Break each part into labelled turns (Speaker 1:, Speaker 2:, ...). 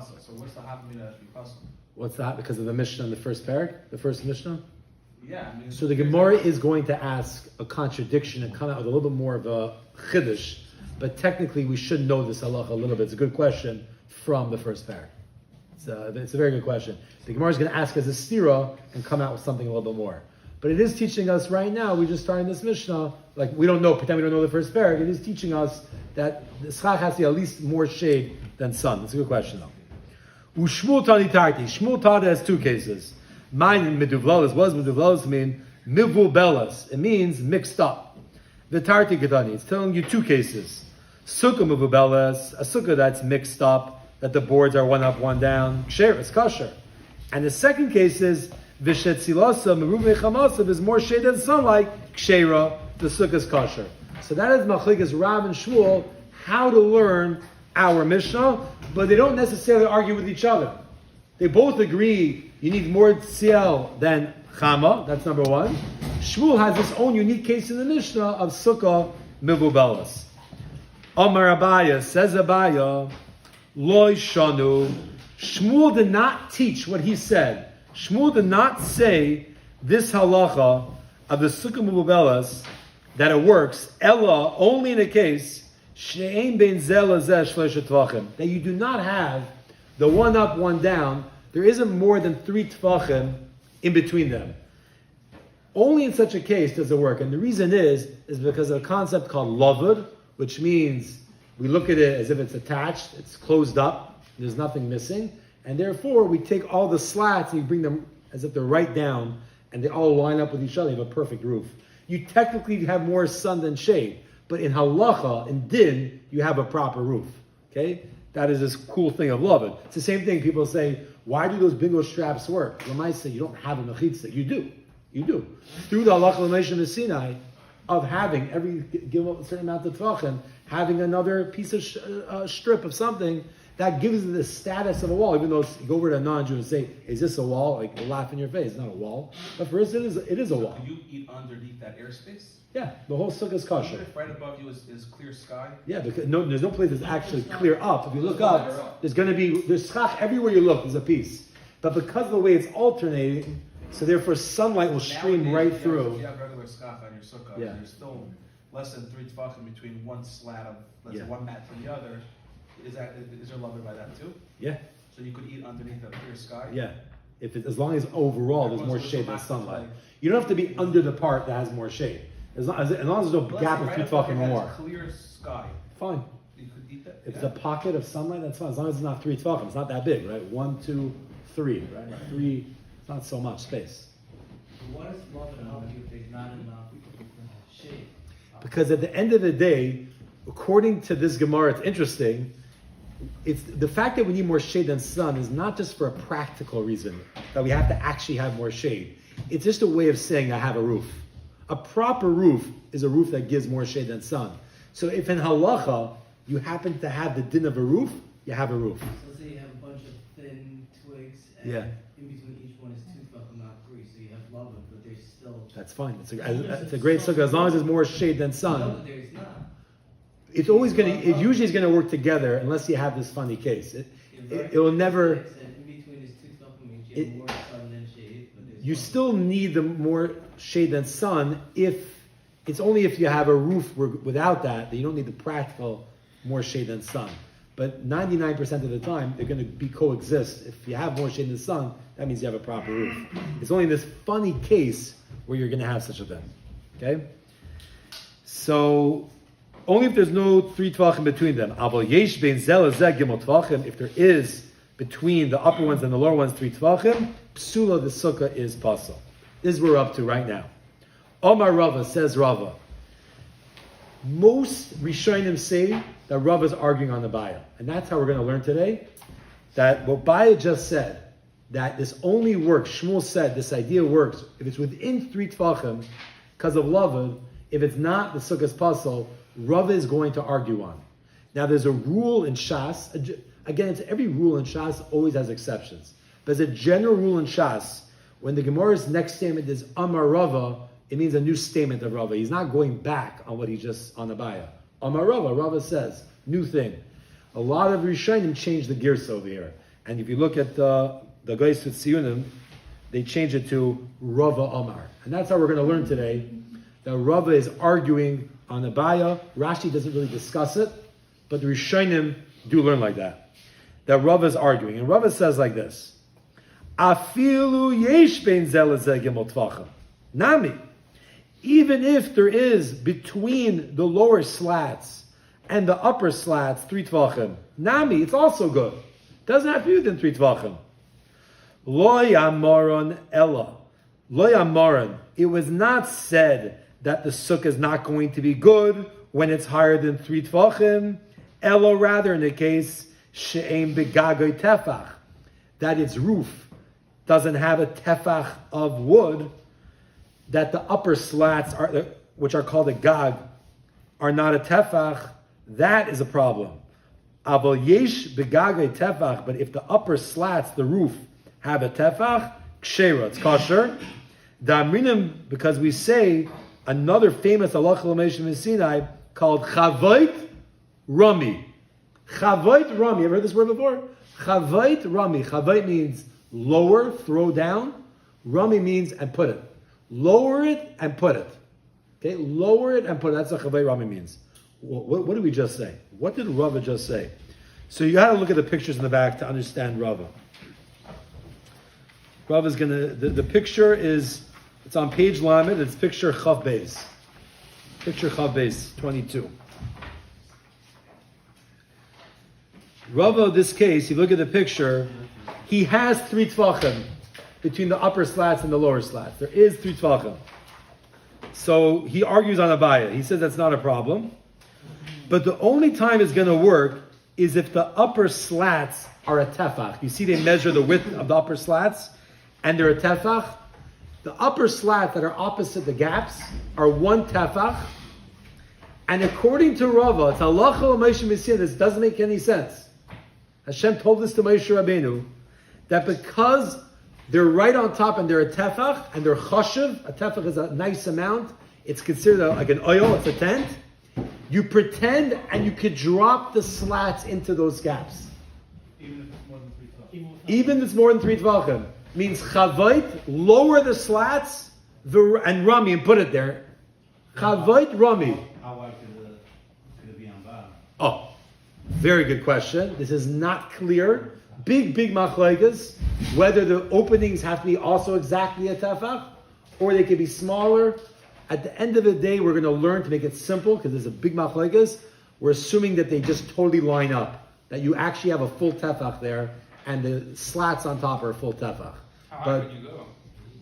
Speaker 1: Pasa. So what's the Havamina be Pasa?
Speaker 2: What's that? Because of the Mishnah in the first parak, the first Mishnah?
Speaker 1: Yeah. I mean,
Speaker 2: So the Gemara is going to ask a contradiction and come out with a little bit more of a chiddush, but technically we should know this halacha a little bit. It's a good question from the first parak. It's a very good question. The Gemara is going to ask as a stira and come out with something a little bit more. But it is teaching us right now, we just started this Mishnah, like we don't know, pretend we don't know the first parak, it is teaching us that the schach has to be at least more shade than sun. That's a good question though. Ushmul tani tarti. Shmuel taught has two cases. Mine in meduvlalas. What does meduvlalas mean? Mivul belas. It means mixed up. The tarti ketani. It's telling you two cases. Sukkah mivul belas. A sukkah that's mixed up, that the boards are one up, one down. Ksher, it's kosher. And the second case is vishetzilasa meruve chamasav is more shade than sunlight. Kshera, the sukkah is kosher. So that is Machlikas Rav and Shmuel, how to learn our Mishnah, but they don't necessarily argue with each other. They both agree you need more tziel than chama, that's number one. Shmuel has his own unique case in the Mishnah of sukkah mivubelas. Amar Abaya, says Abaya, loy shanu. Shmuel did not teach what he said. Shmuel did not say this halacha of the sukkah mivubelas that it works, ella, only in a case, she'ein ben zeh lazeh shleisha tvachim, that you do not have the one up, one down, there isn't more than 3 tvachim in between them. Only in such a case does it work, and the reason is because of a concept called lavud, which means we look at it as if it's attached, it's closed up, there's nothing missing, and therefore we take all the slats and we bring them as if they're right down, and they all line up with each other, you have a perfect roof. You technically have more sun than shade, but in halacha, in din, you have a proper roof. Okay? That is this cool thing of love. It's the same thing people say, why do those bingo straps work? Lamai say, you don't have a mechitza. You do. You do. Through the halacha l'meishim Sinai, of having give a certain amount of tvachim, having another piece of strip of something, that gives it the status of a wall. Even though you go over to a non-Jew and say, is this a wall? Like, they'll laugh in your face. It's not a wall. But for us, it is a wall.
Speaker 1: Do you eat underneath that airspace?
Speaker 2: Yeah, the whole sukkah is kosher.
Speaker 1: Even if right above you is clear sky?
Speaker 2: Yeah, because there's no place that's actually clear up. If you look up, there's schach everywhere you look, there's a piece. But because of the way it's alternating, so therefore sunlight will stream right through.
Speaker 1: If you have regular schach on your sukkah, there's still less than 3 tvachim between one slat of, let's say, one mat from the other. Is there loved by that too?
Speaker 2: Yeah. So
Speaker 1: you could eat underneath a clear sky?
Speaker 2: Yeah. As long as overall there's more shade than sunlight. You don't have to be under the part that has more shade. As long as there's no gap of 2 tvachim or more.
Speaker 1: Clear sky.
Speaker 2: Fine.
Speaker 1: You could eat that?
Speaker 2: If it's a pocket of sunlight, that's fine. As long as it's not 3 tvachim. It's not that big, right? 1, 2, 3, right? 3, it's not so much space.
Speaker 3: What does love help you if there's not enough shade?
Speaker 2: Because at the end of the day, according to this Gemara, it's interesting. It's the fact that we need more shade than sun is not just for a practical reason, that we have to actually have more shade. It's just a way of saying I have a roof. A proper roof is a roof that gives more shade than sun. So if in halacha you happen to have the din of a roof, you have a roof.
Speaker 3: So let's say you have a bunch of thin twigs, and in between each one is 2 tvachim, not 3. So you have love, but there's still.
Speaker 2: That's fine. It's a great sukkah as long as there's more shade than sun.
Speaker 3: No, there's not.
Speaker 2: It usually is going to work together unless you have this funny case. It will never.
Speaker 3: In between is 2 tvachim, you have more sun than shade.
Speaker 2: You still need the more shade than sun if it's only if you have a roof without that you don't need the practical more shade than sun. But 99% of the time they're going to coexist. If you have more shade than sun, that means you have a proper roof. It's only this funny case where you're going to have such a thing. Okay? So only if there's no 3 tvachim between them. If there is between the upper ones and the lower ones 3 tvachim, psula the sukkah is pasal. This is what we're up to right now. Omar Rava, says Rava. Most Rishonim say that Rava is arguing on the Baya. And that's how we're going to learn today. That what Baya just said, that this only works, Shmuel said this idea works if it's within 3 tvachim because of Lavad. If it's not, the sukkah is pasal. Rava is going to argue on. Now there's a rule in Shas. Again, every rule in Shas always has exceptions. But as a general rule in Shas, when the Gemara's next statement is Amar Rava, it means a new statement of Rava. He's not going back on what he just on Abaya. Amar Rava, Rava says, new thing. A lot of Rishonim changed the gears over here. And if you look at the Geis Tziyunim, they change it to Rava Amar. And that's how we're going to learn today, that Rava is arguing on Abaya. Rashi doesn't really discuss it, but the Rishonim do learn like that. That Rava is arguing. And Rava says like this, Afilu yesh bein zeh lezeh gimel tvachim. Nami. Even if there is between the lower slats and the upper slats 3 tvachim, Nami, it's also good. Doesn't have to be within 3 tvachim. Lo yamaron ella. Lo yamaron. It was not said that the sukkah is not going to be good when it's higher than 3 tvachim. Ella, rather, in the case, she'em begagoy tefach, that its roof doesn't have a tefach of wood, that the upper slats, are, which are called a gag, are not a tefach. That is a problem. Aval yesh begagoy tefach, but if the upper slats, the roof, have a tefach, kshera, it's kosher. Da'amrinim, because we say another famous halacha l'meishim in Sinai called chavait rami. Chavait rami. Ever heard this word before? Chavait rami. Chavait means lower, throw down. Rami means and put it. Lower it and put it. Okay, lower it and put it. That's what chavait rami means. What did we just say? What did Rava just say? So you got to look at the pictures in the back to understand Rava. Rava's gonna. The picture is. It's on page Lamed. It's picture Chav Beis. Picture Chav Beis 22. Rava, this case, you look at the picture, he has 3 tvachim between the upper slats and the lower slats. There is 3 tvachim. So he argues on Abaya. He says that's not a problem. But the only time it's going to work is if the upper slats are a tefach. You see they measure the width of the upper slats and they're a tefach. The upper slats that are opposite the gaps are 1 tefach. And according to Rava, it's halacha l'Moshe Messiah, this doesn't make any sense. Hashem told this to Moshe Rabbeinu, that because they're right on top and they're a tefach, and they're chashiv, a tefach is a nice amount, it's considered like an oil, it's a tent, you pretend and you could drop the slats into those gaps.
Speaker 1: Even if it's more than 3 tvachim.
Speaker 2: Even if it's more than 3 tvachim. Means chavait, lower the slats, and rami, and put it there. Chavait, rami.
Speaker 4: How wide could it be on bottom?
Speaker 2: Oh, very good question. This is not clear. Big machlokes, whether the openings have to be also exactly a tefach, or they could be smaller. At the end of the day, we're going to learn to make it simple, because there's a big machlokes. We're assuming that they just totally line up, that you actually have a full tefach there, and the slats on top are a full tefach.
Speaker 1: How high
Speaker 2: But
Speaker 1: would you go?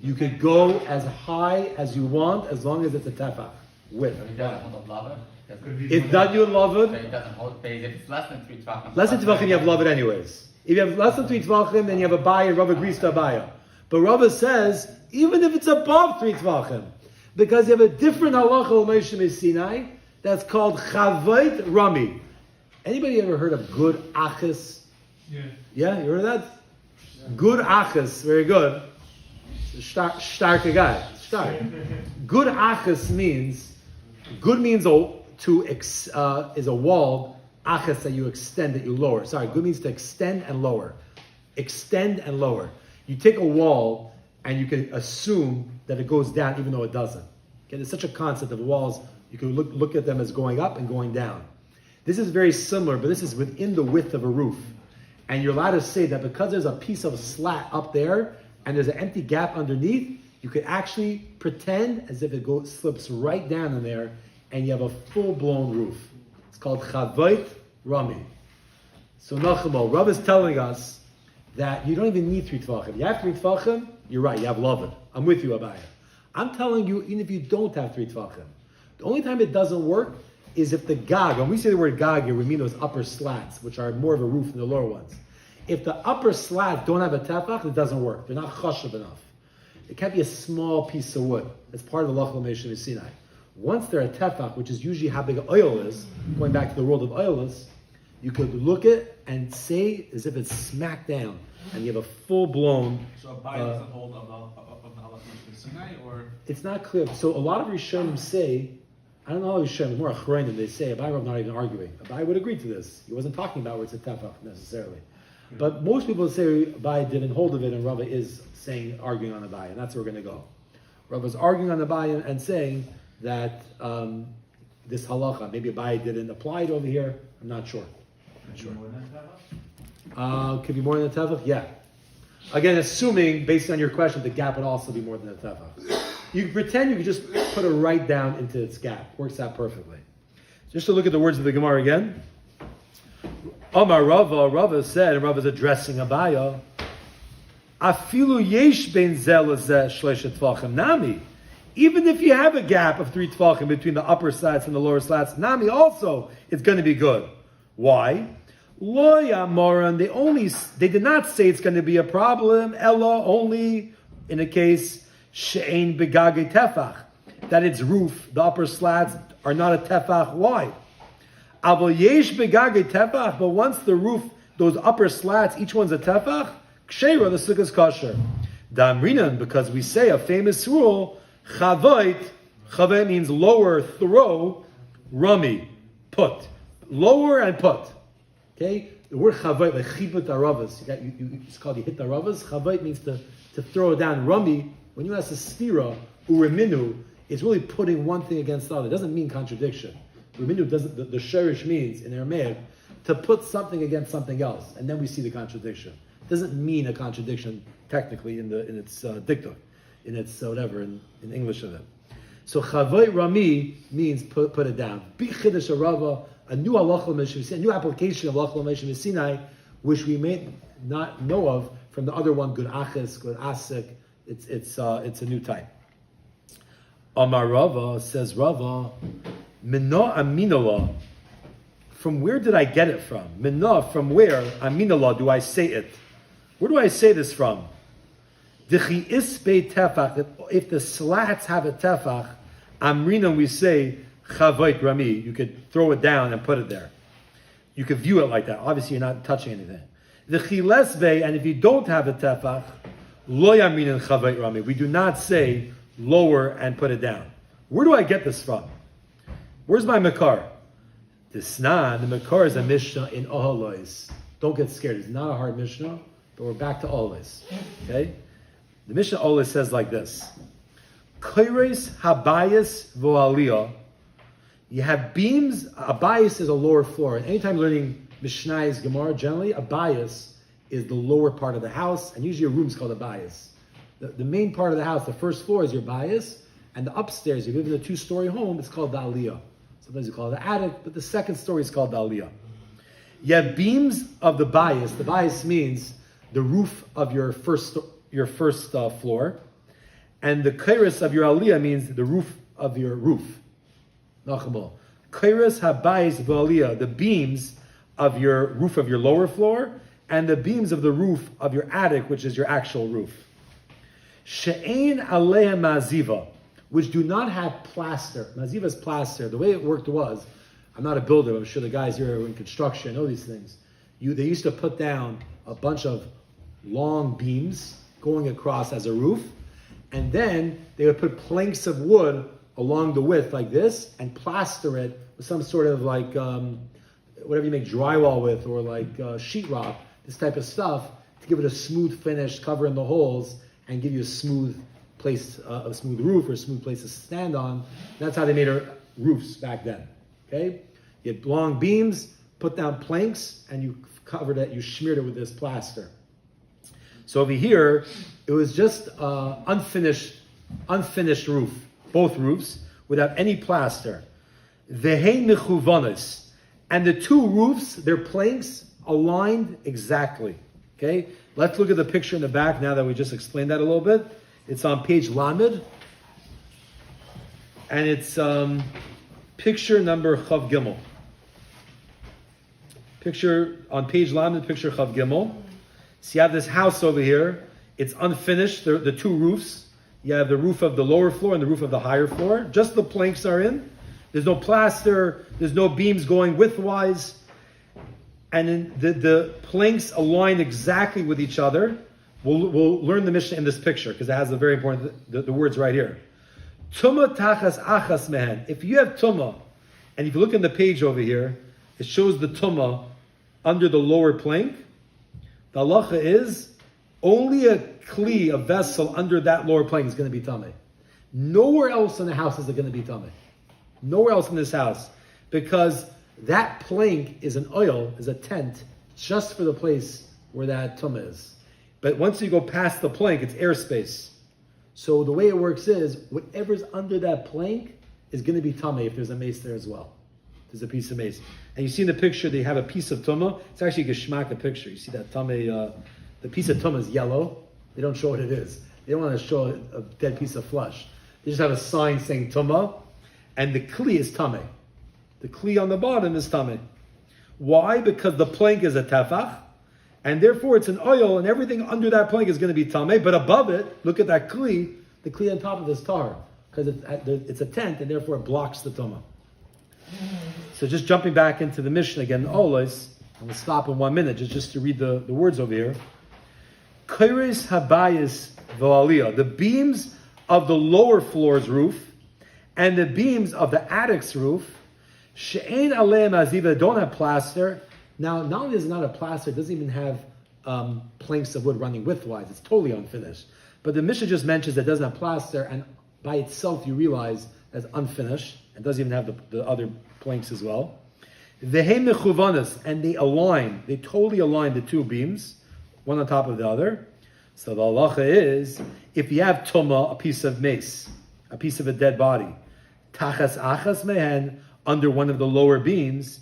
Speaker 2: you could go as high as you want, as long as it's a tefach width.
Speaker 5: It doesn't hold up lava.
Speaker 2: If that you love
Speaker 5: So
Speaker 2: it,
Speaker 5: it doesn't hold phase. If it's less than 3 tvachim.
Speaker 2: less than tvachim, you have love it anyways. If you have less than 3 tvachim, then you have a baya, Rava agrees to a baya. But Rava says, even if it's above 3 tvachim, because you have a different halacha l'Moshe Sinai that's called chavait rami. Anybody ever heard of good achas? Yeah, you heard of that? Yeah. Good achas, very good. Starke guy. Stark. Good achas means, good means is a wall, achas that you extend, that you lower. Sorry, good means to extend and lower. Extend and lower. You take a wall and you can assume that it goes down even though it doesn't. Okay, there's such a concept of walls, you can look at them as going up and going down. This is very similar, but this is within the width of a roof. And you're allowed to say that because there's a piece of slat up there and there's an empty gap underneath, you could actually pretend as if it slips right down in there and you have a full-blown roof. It's called chavait rami. So Nachamo, Rav is telling us that you don't even need 3 tvachim. You have 3 tvachim, you're right, you have loved. I'm with you, Abaya. I'm telling you, even if you don't have 3 tvachim, the only time it doesn't work is if the gag, when we say the word gag here, we mean those upper slats, which are more of a roof than the lower ones. If the upper slats don't have a tefach, it doesn't work. They're not chashav enough. It can't be a small piece of wood. It's part of the Lach L'Meshim Sinai. Once they're a tefach, which is usually how big oil is, going back to the world of oil is, you could look at and say as if it's smacked down, and you have a full-blown...
Speaker 1: So a bite doesn't hold of the halacha Sinai, or?
Speaker 2: It's not clear. So a lot of Rishonim say, I don't know how Rishonim, more Achronim, they say, Abai Rav not even arguing. Abai would agree to this. He wasn't talking about where it's a tefach necessarily. But most people say Abai didn't hold of it, and Rava is arguing on Abai, and that's where we're going to go. Rava is arguing on Abai and saying that this halacha, maybe Abai didn't apply it over here. I'm not sure.
Speaker 4: More than tefach?
Speaker 2: Could be more than a tefach? Yeah. Again, assuming, based on your question, the gap would also be more than a tefach. You can pretend you could just put it right down into its gap. Works out perfectly. Just to look at the words of the Gemara again. Amar Rava said, and Rava is addressing Abaya, Afilu yesh ben zeh lezeh shleishet tvachim nami. Even if you have a gap of 3 tvachim between the upper slats and the lower slats, nami also is going to be good. Why? Lo yamoran, they did not say it's going to be a problem, ella, only in a case, she'ein begage tefach, that its roof, the upper slats, are not a tefach wide. Aval yesh begage tefach, but once the roof, those upper slats, each one's a tefach, ksheira, the sukkah is kosher. Damrinan, because we say a famous rule, chavait means lower, throw, rami, put. Lower and put. Okay? The word chavait, like chibut aravas, it's called you hit aravas. Chavait means to throw it down. Rami, when you ask a sphira, uriminu, it's really putting one thing against the other. It doesn't mean contradiction. Uriminu doesn't, the sherish means, in Aramaic, to put something against something else, and then we see the contradiction. It doesn't mean a contradiction, technically, in its dictum, in its whatever, in English of it. So chavait rami means put it down. Bi chiddush arava, a new halacha l'meshim, a new application of halacha l'meshim Sinai, which we may not know of from the other one, good achis, good asik. It's a new type. Amar Rava, says Rava, minna aminala. From where did I get it from? Minna, from where aminala do I say it? Where do I say this from? Dichi isbe tefach. If the slats have a tefach, amrina we say chavait rami. You could throw it down and put it there. You could view it like that. Obviously, you're not touching anything. Dichi lesbe, and if you don't have a tefach, lo yamrina chavait rami. We do not say lower and put it down. Where do I get this from? Where's my makar? The makar is a mishnah in Ohalois. Don't get scared. It's not a hard mishnah, but we're back to Ohalois. Okay? The mishnah Ohalois says like this. Koires habayis vo'aliyah. You have beams. A bias is a lower floor. And anytime learning Mishnah's Gemara, generally, a bias is the lower part of the house, and usually a room is called a bias. The main part of the house, the first floor, is your bias, and the upstairs, you live in a 2-story home, it's called the aliyah. Sometimes you call it the attic, but the second story is called the aliyah. You have beams of the bias. The bias means the roof of your first floor, and the kairos of your aliyah means the roof of your roof. Nachabal. Kairos habayis v'aliyah, the beams of your roof of your lower floor, and the beams of the roof of your attic, which is your actual roof. She'ein aleha maziva, which do not have plaster. Maziva is plaster. The way it worked was, I'm not a builder, I'm sure the guys here are in construction know these things. They used to put down a bunch of long beams going across as a roof, and then they would put planks of wood along the width like this, and plaster it with some sort of like, whatever you make drywall with, or like sheetrock, this type of stuff, to give it a smooth finish, cover in the holes, and give you a smooth place, a smooth roof, or a smooth place to stand on. That's how they made roofs back then. Okay? You had long beams, put down planks, and you covered it, you smeared it with this plaster. So over here, it was just unfinished roof, both roofs, without any plaster. Vehei mechuvanos, and the two roofs, their planks aligned exactly. Okay, let's look at the picture in the back now that we just explained that a little bit. It's on page Lamed, and it's picture number Chav Gimel. Picture on page Lamed, picture Chav Gimel. So you have this house over here. It's unfinished. The two roofs. You have the roof of the lower floor and the roof of the higher floor. Just the planks are in. There's no plaster. There's no beams going widthwise. And then the planks align exactly with each other. We'll learn the Mishnah in this picture because it has the very important, the words right here. Tuma tachas achas mehen. If you have tuma, and if you look in the page over here, it shows the tuma under the lower plank. The halacha is only a kli, a vessel under that lower plank is going to be tamei. Nowhere else in the house is it going to be tamei. Nowhere else in this house, because that plank is an oil, is a tent, just for the place where that tumah is. But once you go past the plank, it's airspace. So the way it works is, whatever's under that plank is going to be tamei if there's a mace there as well. There's a piece of mace. And you see in the picture, they have a piece of tumah. It's actually a geschmack picture. You see that tamei, the piece of tumah is yellow. They don't show what it is. They don't want to show a dead piece of flesh. They just have a sign saying tumah, and the kli is tamei. The kli on the bottom is tamei. Why? Because the plank is a tefach, and therefore it's an oil, and everything under that plank is going to be tamei. But above it, look at that kli. The kli on top of it is tar, because it's a tent, and therefore it blocks the tumah. So just jumping back into the Mishnah again, Olos, and we'll stop in 1 minute just to read the words over here. Kairis habayis v'aliyah, the beams of the lower floor's roof and the beams of the attic's roof, she'ein aleim aziva, don't have plaster. Now, not only is it not a plaster, it doesn't even have planks of wood running widthwise. It's totally unfinished. But the Mishnah just mentions that it doesn't have plaster, and by itself you realize that's unfinished. It doesn't even have the other planks as well. Vehem mechuvanas, and they totally align the two beams, one on top of the other. So the halacha is, if you have tumah, a piece of mace, a piece of a dead body, tachas achas mehen, under one of the lower beams,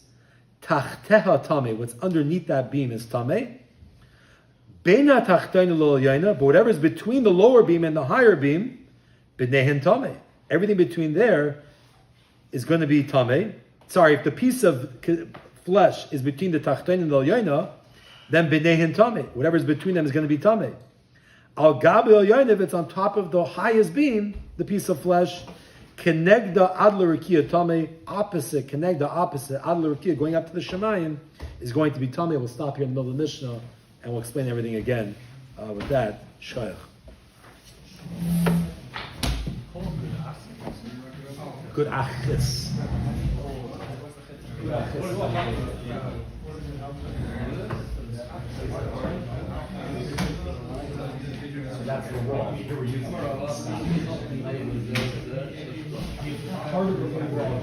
Speaker 2: tachteha tameh, what's underneath that beam is tameh. Beina tachteinu lo yaina, but whatever is between the lower beam and the higher beam, b'nehen tameh. Everything between there is going to be tameh. Sorry, if the piece of flesh is between the tachtein and the yaina, then b'nehen tameh. Whatever is between them is going to be tameh. Al gabi al yaina, if it's on top of the highest beam, the piece of flesh, kenegda ad l'rikia tameh, opposite, kenegda opposite, ad l'rikia, going up to the shemayim, is going to be tameh. We'll stop here in the middle of the Mishnah, and we'll explain everything again. With that, shayach. Good achis. That's the wall. Here we're using it. Part of the wall.